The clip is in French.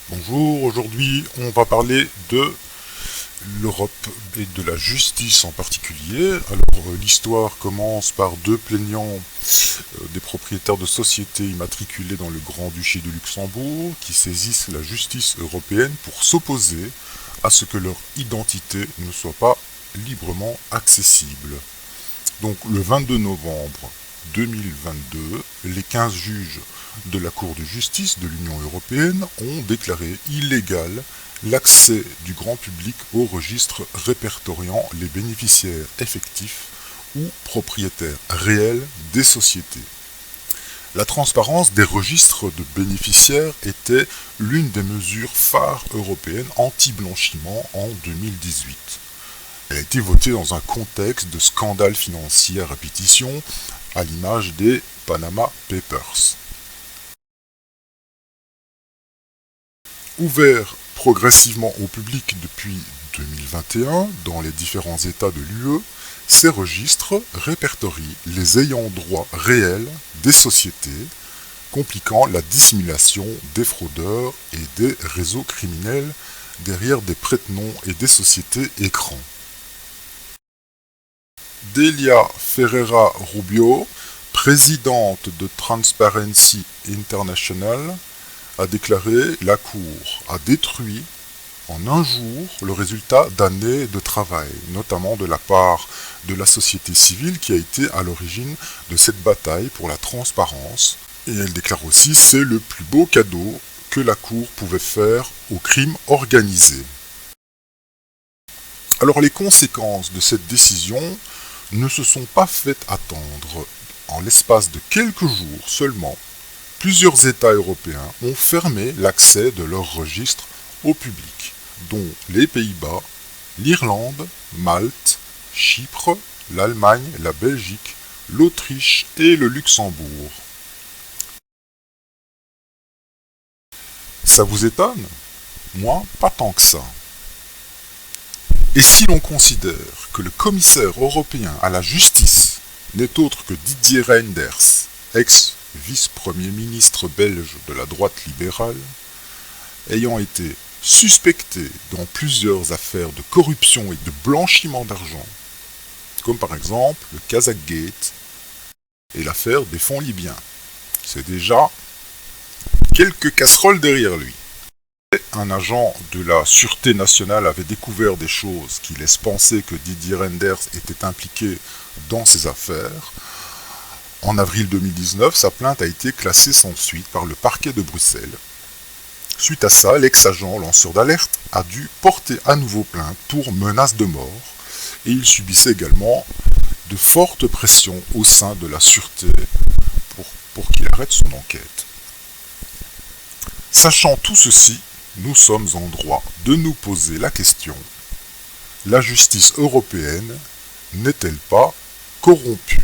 Bonjour, aujourd'hui on va parler de l'Europe et de la justice en particulier. Alors l'histoire commence par deux plaignants des propriétaires de sociétés immatriculées dans le Grand-Duché de Luxembourg qui saisissent la justice européenne pour s'opposer à ce que leur identité ne soit pas librement accessible. Donc le 22 novembre 2022, les 15 juges de la Cour de justice de l'Union européenne ont déclaré illégal l'accès du grand public au registre répertoriant les bénéficiaires effectifs ou propriétaires réels des sociétés. La transparence des registres de bénéficiaires était l'une des mesures phares européennes anti-blanchiment en 2018. Elle a été votée dans un contexte de scandales financiers à répétition, à l'image des Panama Papers. Ouvert progressivement au public depuis 2021 dans les différents États de l'UE, ces registres répertorient les ayants droit réels des sociétés, compliquant la dissimulation des fraudeurs et des réseaux criminels derrière des prête-noms et des sociétés écrans. Delia Ferreira Rubio, présidente de Transparency International, a déclaré « La Cour a détruit en un jour le résultat d'années de travail, notamment de la part de la société civile qui a été à l'origine de cette bataille pour la transparence. » Et elle déclare aussi « C'est le plus beau cadeau que la Cour pouvait faire au crime organisé. » Alors les conséquences de cette décision ne se sont pas faites attendre. En l'espace de quelques jours seulement, plusieurs États européens ont fermé l'accès de leurs registres au public, dont les Pays-Bas, l'Irlande, Malte, Chypre, l'Allemagne, la Belgique, l'Autriche et le Luxembourg. Ça vous étonne? Moi, pas tant que ça. Et si l'on considère que le commissaire européen à la justice n'est autre que Didier Reynders, ex-vice-premier ministre belge de la droite libérale, ayant été suspecté dans plusieurs affaires de corruption et de blanchiment d'argent, comme par exemple le Kazakh-Gate et l'affaire des fonds libyens. C'est déjà quelques casseroles derrière lui. Un agent de la Sûreté nationale avait découvert des choses qui laissent penser que Didier Reynders était impliqué dans ces affaires. En avril 2019, sa plainte a été classée sans suite par le parquet de Bruxelles. Suite à ça, l'ex-agent lanceur d'alerte a dû porter à nouveau plainte pour menace de mort et il subissait également de fortes pressions au sein de la Sûreté pour qu'il arrête son enquête. Sachant tout ceci, nous sommes en droit de nous poser la question: la justice européenne n'est-elle pas corrompue ?